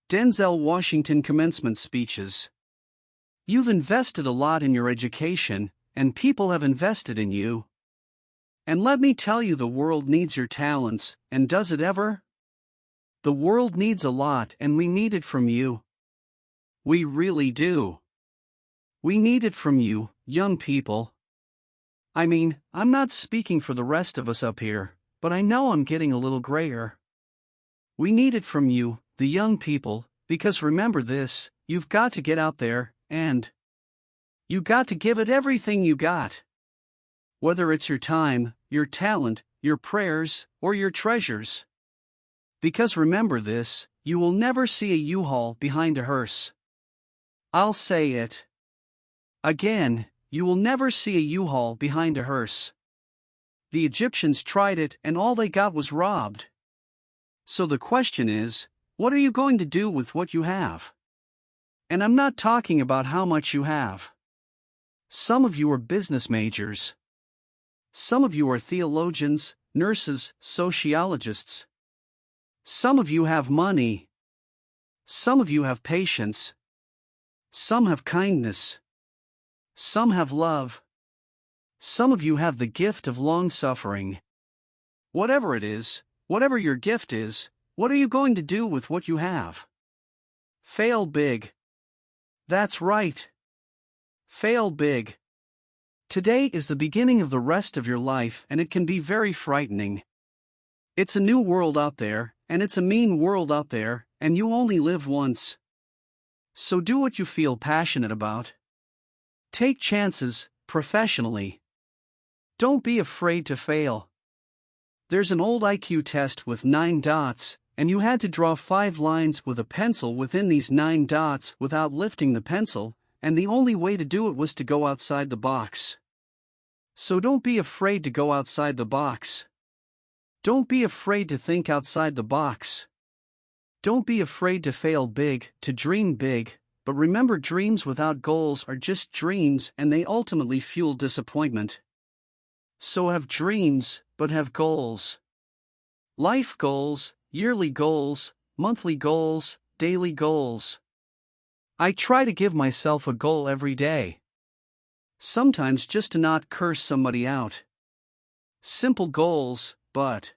Denzel Washington commencement speeches. You've invested a lot in your education, and people have invested in you. And let me tell you, the world needs your talents, and does it ever? The world needs a lot, and we need it from you. We really do. We need it from you, young people. I mean, I'm not speaking for the rest of us up here, but I know I'm getting a little grayer. We need it from you, the young people, because remember this, you've got to get out there, and you got to give it everything you got. Whether it's your time, your talent, your prayers, or your treasures. Because remember this, you will never see a U-Haul behind a hearse. I'll say it again, you will never see a U-Haul behind a hearse. The Egyptians tried it and all they got was robbed. So the question is, what are you going to do with what you have? And I'm not talking about how much you have. Some of you are business majors. Some of you are theologians, nurses, sociologists. Some of you have money. Some of you have patience. Some have kindness. Some have love. Some of you have the gift of long-suffering. Whatever it is, whatever your gift is, what are you going to do with what you have? Fail big. That's right. Fail big. Today is the beginning of the rest of your life, and it can be very frightening. It's a new world out there, and it's a mean world out there, and you only live once. So do what you feel passionate about. Take chances, professionally. Don't be afraid to fail. There's an old IQ test with 9 dots, and you had to draw 5 lines with a pencil within these 9 dots without lifting the pencil, and the only way to do it was to go outside the box. So don't be afraid to go outside the box. Don't be afraid to think outside the box. Don't be afraid to fail big, to dream big, but remember, dreams without goals are just dreams and they ultimately fuel disappointment. So have dreams, but have goals. Life goals, yearly goals, monthly goals, daily goals. I try to give myself a goal every day. Sometimes just to not curse somebody out. Simple goals, but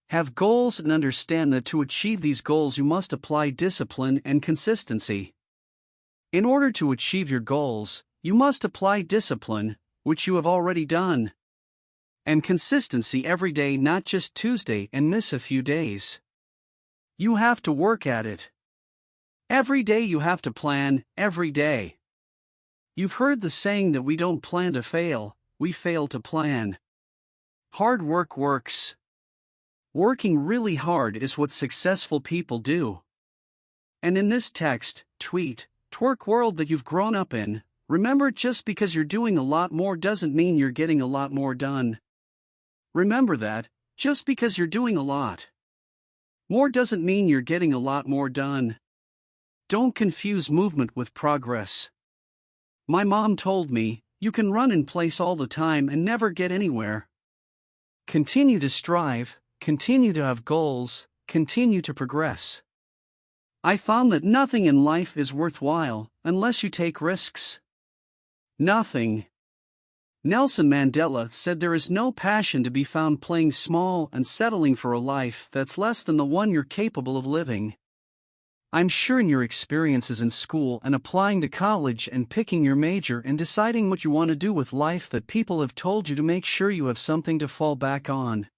have goals and understand that to achieve these goals you must apply discipline and consistency. In order to achieve your goals, you must apply discipline, which you have already done. And consistency every day, not just Tuesday and miss a few days. You have to work at it. Every day you have to plan, every day. You've heard the saying that we don't plan to fail, we fail to plan. Hard work works. Working really hard is what successful people do. And in this text, tweet, twerk world that you've grown up in, remember, just because you're doing a lot more doesn't mean you're getting a lot more done. Remember that, just because you're doing a lot more doesn't mean you're getting a lot more done. Don't confuse movement with progress. My mom told me, you can run in place all the time and never get anywhere. Continue to strive, continue to have goals, continue to progress. I found that nothing in life is worthwhile unless you take risks. Nothing. Nelson Mandela said there is no passion to be found playing small and settling for a life that's less than the one you're capable of living. I'm sure in your experiences in school and applying to college and picking your major and deciding what you want to do with life that people have told you to make sure you have something to fall back on.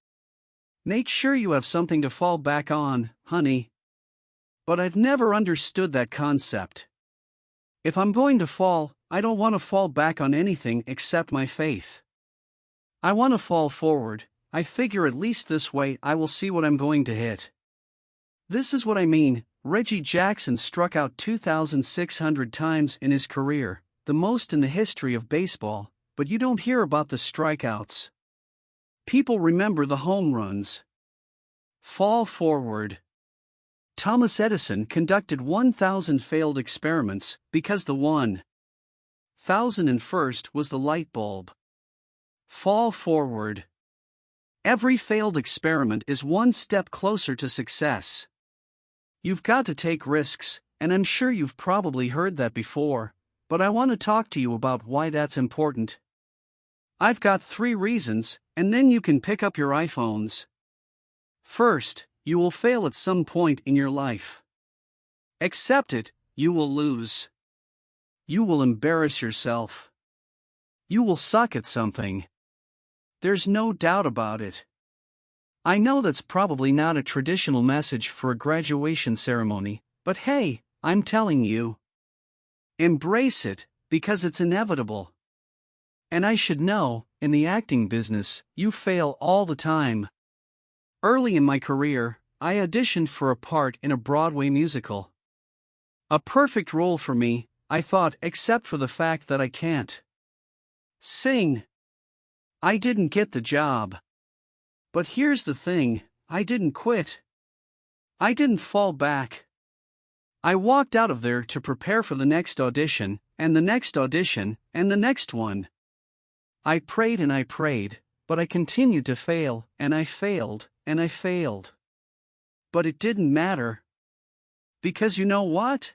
Make sure you have something to fall back on, honey. But I've never understood that concept. If I'm going to fall, I don't want to fall back on anything except my faith. I want to fall forward. I figure at least this way I will see what I'm going to hit. This is what I mean. Reggie Jackson struck out 2,600 times in his career, the most in the history of baseball, but you don't hear about the strikeouts. People remember the home runs. Fall forward. Thomas Edison conducted 1,000 failed experiments because the 1,001st was the light bulb. Fall forward. Every failed experiment is one step closer to success. You've got to take risks, and I'm sure you've probably heard that before, but I want to talk to you about why that's important. I've got 3 reasons, and then you can pick up your iPhones. First, you will fail at some point in your life. Accept it, you will lose. You will embarrass yourself. You will suck at something. There's no doubt about it. I know that's probably not a traditional message for a graduation ceremony, but hey, I'm telling you. Embrace it, because it's inevitable. And I should know, in the acting business, you fail all the time. Early in my career, I auditioned for a part in a Broadway musical. A perfect role for me, I thought, except for the fact that I can't sing. I didn't get the job. But here's the thing, I didn't quit. I didn't fall back. I walked out of there to prepare for the next audition, and the next audition, and the next one. I prayed and I prayed, but I continued to fail, and I failed, and I failed. But it didn't matter. Because you know what?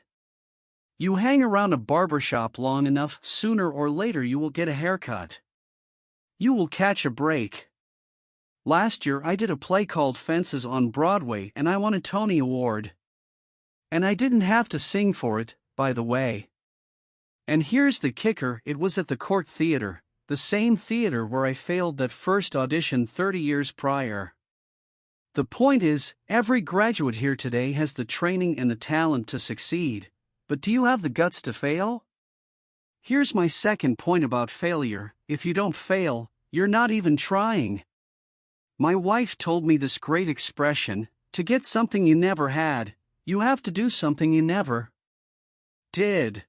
You hang around a barbershop long enough, sooner or later you will get a haircut. You will catch a break. Last year I did a play called Fences on Broadway and I won a Tony Award. And I didn't have to sing for it, by the way. And here's the kicker, it was at the Court Theater, the same theater where I failed that first audition 30 years prior. The point is, every graduate here today has the training and the talent to succeed, but do you have the guts to fail? Here's my second point about failure, if you don't fail, you're not even trying. My wife told me this great expression, to get something you never had, you have to do something you never did.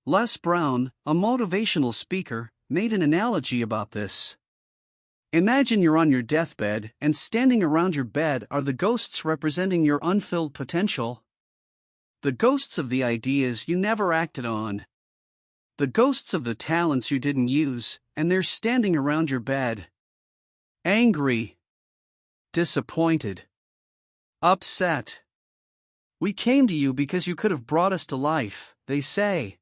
Les Brown, a motivational speaker, made an analogy about this. Imagine you're on your deathbed and standing around your bed are the ghosts representing your unfilled potential. The ghosts of the ideas you never acted on. The ghosts of the talents you didn't use, and they're standing around your bed. Angry. Disappointed. Upset. We came to you because you could have brought us to life, they say.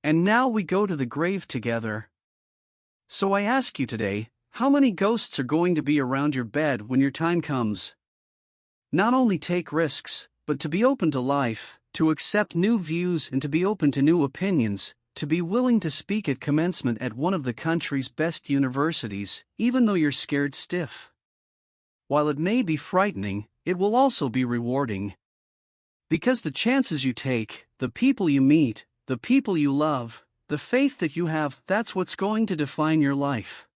And now we go to the grave together. So I ask you today, how many ghosts are going to be around your bed when your time comes? Not only take risks, but to be open to life, to accept new views and to be open to new opinions, to be willing to speak at commencement at one of the country's best universities, even though you're scared stiff. While it may be frightening, it will also be rewarding. Because the chances you take, the people you meet, the people you love, the faith that you have, that's what's going to define your life.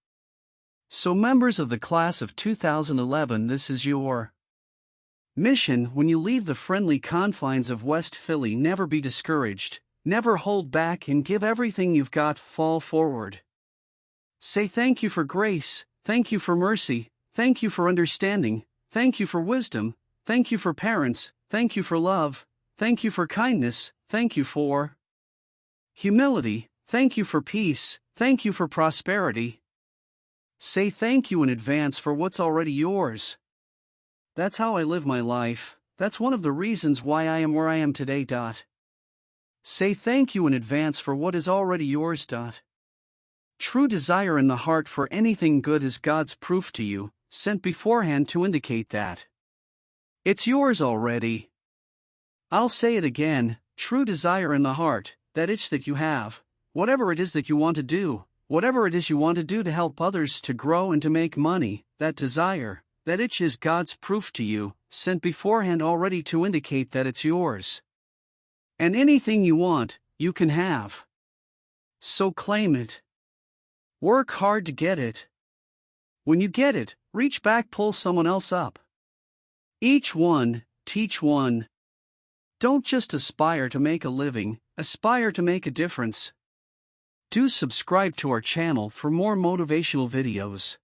So members of the class of 2011, this is your mission when you leave the friendly confines of West Philly. Never be discouraged, never hold back and give everything you've got, fall forward. Say thank you for grace, thank you for mercy, thank you for understanding, thank you for wisdom, thank you for parents, thank you for love, thank you for kindness, thank you for humility, thank you for peace, thank you for prosperity. Say thank you in advance for what's already yours. That's how I live my life, that's one of the reasons why I am where I am today. Say thank you in advance for what is already yours. True desire in the heart for anything good is God's proof to you, sent beforehand to indicate that it's yours already. I'll say it again, true desire in the heart, that itch that you have, whatever it is that you want to do, whatever it is you want to do to help others to grow and to make money, that desire, that itch is God's proof to you, sent beforehand already to indicate that it's yours. And anything you want, you can have. So claim it. Work hard to get it. When you get it, reach back, pull someone else up. Each one, teach one. Don't just aspire to make a living, aspire to make a difference. Do subscribe to our channel for more motivational videos.